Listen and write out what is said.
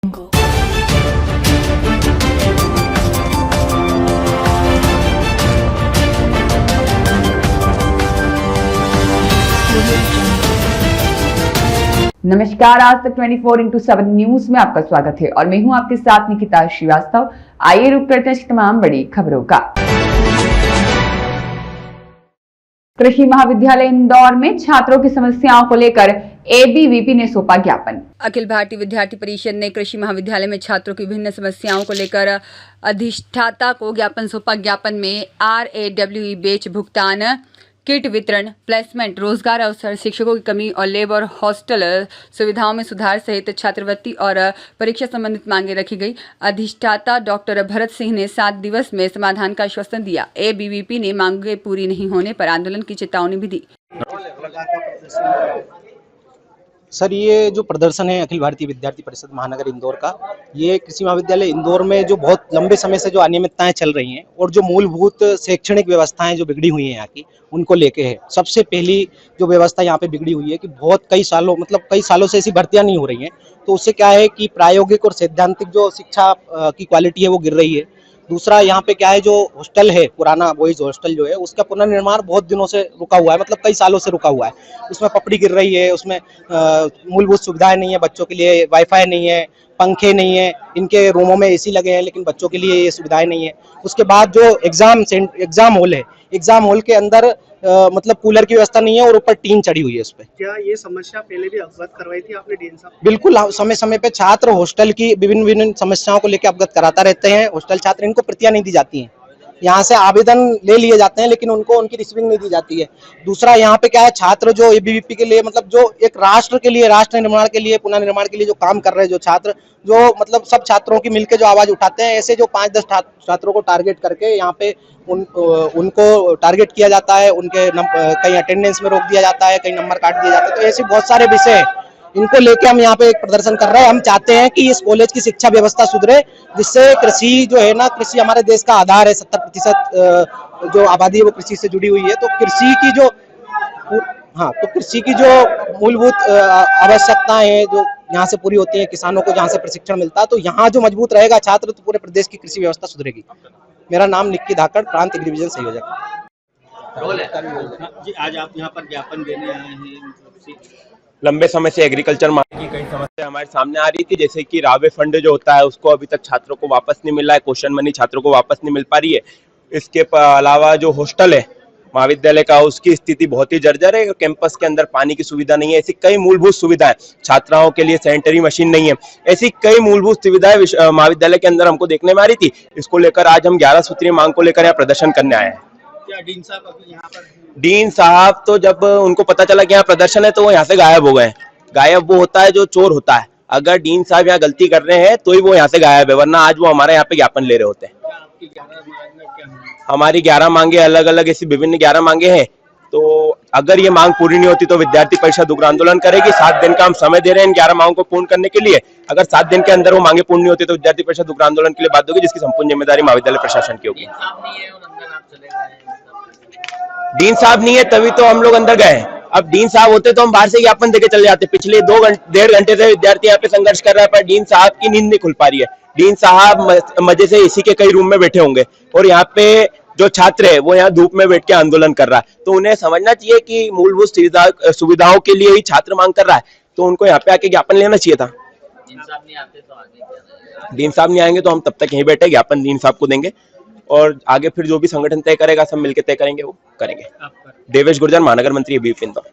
नमस्कार, आज तक 24x7 न्यूज में आपका स्वागत है और मैं हूं आपके साथ निकिता श्रीवास्तव। आइए रुक करते हैं तमाम बड़ी खबरों का। कृषि महाविद्यालय इंदौर में छात्रों की समस्याओं को लेकर एबीवीपी ने सौंपा ज्ञापन। अखिल भारतीय विद्यार्थी परिषद ने कृषि महाविद्यालय में छात्रों की विभिन्न समस्याओं को लेकर अधिष्ठाता को ज्ञापन सौंपा। ज्ञापन में RAWE बेच भुगतान, किट वितरण, प्लेसमेंट, रोजगार अवसर, शिक्षकों की कमी और लेब और हॉस्टल सुविधाओं में सुधार सहित छात्रवृत्ति और परीक्षा संबंधित मांगे रखी गई। अधिष्ठाता डॉक्टर भरत सिंह ने 7 दिवस में समाधान का आश्वासन दिया। एबीवीपी ने मांगे पूरी नहीं होने पर आंदोलन की चेतावनी भी दी। सर, ये जो प्रदर्शन है अखिल भारतीय विद्यार्थी परिषद महानगर इंदौर का, ये कृषि महाविद्यालय इंदौर में जो बहुत लंबे समय से जो अनियमितताएं चल रही हैं और जो मूलभूत शैक्षणिक व्यवस्थाएं जो बिगड़ी हुई हैं यहाँ की, उनको लेके है। सबसे पहली जो व्यवस्था यहाँ पे बिगड़ी हुई है कि कई सालों से ऐसी भर्तियां नहीं हो रही हैं, तो उससे क्या है कि प्रायोगिक और सैद्धांतिक जो शिक्षा की क्वालिटी है वो गिर रही है। दूसरा, यहाँ पे क्या है, जो हॉस्टल है, पुराना बॉयज हॉस्टल जो है, उसका पुनर्निर्माण बहुत दिनों से रुका हुआ है, मतलब कई सालों से रुका हुआ है। उसमें पपड़ी गिर रही है, उसमें मूलभूत सुविधाएं नहीं है, बच्चों के लिए वाईफाई नहीं है, पंखे नहीं है, इनके रूमों में एसी लगे हैं लेकिन बच्चों के लिए ये सुविधाएं नहीं है। उसके बाद जो एग्जाम हॉल है, एग्जाम हॉल के अंदर मतलब कूलर की व्यवस्था नहीं है और ऊपर टीन चढ़ी हुई है उस पे। क्या ये समस्या पहले भी अवगत करवाई थी आपने डीएन साहब? बिल्कुल, समय समय पे छात्र हॉस्टल की विभिन्न समस्याओं को लेकर अवगत कराता रहते हैं। हॉस्टल छात्र, इनको प्रतियां नहीं दी जाती हैं, यहाँ से आवेदन ले लिए जाते हैं लेकिन उनको उनकी रिसीविंग नहीं दी जाती है। दूसरा, यहाँ पे क्या है, छात्र जो एबीवीपी के लिए, मतलब जो एक राष्ट्र के लिए, राष्ट्र निर्माण के लिए, पुनर्निर्माण के लिए जो काम कर रहे हैं, जो छात्र, जो मतलब सब छात्रों की मिलकर जो आवाज उठाते हैं, ऐसे जो 5-10 छात्रों को टारगेट करके यहाँ पे उनको टारगेट किया जाता है, उनके कहीं अटेंडेंस में रोक दिया जाता है, कहीं नंबर काट दिए जाते हैं। तो ऐसे बहुत सारे विषय हैं, इनको लेके हम यहाँ पे एक प्रदर्शन कर रहे हैं। हम चाहते हैं कि इस कॉलेज की शिक्षा व्यवस्था सुधरे, जिससे कृषि जो है ना, कृषि हमारे देश का आधार है। 70% जो आबादी है वो कृषि से जुड़ी हुई है। तो कृषि की जो मूलभूत आवश्यकताएं हैं जो यहाँ से पूरी होती हैं, किसानों को जहाँ से प्रशिक्षण मिलता है, तो यहाँ जो मजबूत रहेगा छात्र, तो पूरे प्रदेश की कृषि व्यवस्था सुधरेगी। मेरा नाम निक्की धाकड़, प्रांत डिवीजन संयोजक। आज आप यहाँ पर ज्ञापन देने आए हैं। लंबे समय से एग्रीकल्चर मार्केट की कई समस्या हमारे सामने आ रही थी, जैसे कि रावे फंड जो होता है उसको अभी तक छात्रों को वापस नहीं मिल रहा है, क्वेश्चन मनी छात्रों को वापस नहीं मिल पा रही है। इसके अलावा जो हॉस्टल है महाविद्यालय का, उसकी स्थिति बहुत ही जर्जर है। कैंपस के अंदर पानी की सुविधा नहीं है, ऐसी कई मूलभूत सुविधाएं, छात्राओं के लिए सैनिटरी मशीन नहीं है, ऐसी कई मूलभूत सुविधाएं महाविद्यालय के अंदर हमको देखने में आ रही थी। इसको लेकर आज हम 11 सूत्रीय मांग को लेकर यहाँ प्रदर्शन करने आए हैं। क्या डीन साहब अभी यहाँ पर? डीन साहब तो जब उनको पता चला कि यहाँ प्रदर्शन है तो वो यहाँ से गायब हो गए। गायब वो होता है जो चोर होता है। अगर डीन साहब यहाँ गलती कर रहे हैं तो ही वो यहाँ से गायब है, वरना आज वो हमारे यहाँ पे ज्ञापन ले रहे होते हैं। हमारी 11 मांगे अलग अलग, ऐसी विभिन्न 11 मांगे हैं। तो अगर ये मांग पूरी नहीं होती तो विद्यार्थी परिषद उग्र आंदोलन करेगी। 7 दिन का हम समय दे रहे हैं इन 11 मांगों को पूर्ण करने के लिए। अगर 7 दिन के अंदर वो मांगे पूर्ण नहीं होती तो विद्यार्थी परिषद उग्र आंदोलन के लिए बाध्य होगी, जिसकी संपूर्ण जिम्मेदारी महाविद्यालय प्रशासन की होगी। डीन साहब नहीं है तभी तो हम लोग अंदर गए। अब डीन साहब होते तो हम बाहर से ज्ञापन देके चले जाते। पिछले 1.5 घंटे से विद्यार्थी यहाँ पे संघर्ष कर रहा है, पर डीन साहब की नींद नहीं खुल पा रही है। डीन साहब मजे से एसी के कई रूम में बैठे होंगे और यहाँ पे जो छात्र है वो यहाँ धूप में बैठ के आंदोलन कर रहा है। तो उन्हें समझना चाहिए कि मूलभूत सुविधाओं के लिए ही छात्र मांग कर रहा है, तो उनको यहाँ पे आके ज्ञापन लेना चाहिए था। डीन साहब नहीं आएंगे तो हम तब तक यहीं बैठे ज्ञापन डीन साहब को देंगे और आगे फिर जो भी संगठन तय करेगा सब मिलकर तय करेंगे, वो करेंगे। देवेश गुर्जर, महानगर मंत्री एबीवीपी इंदौर।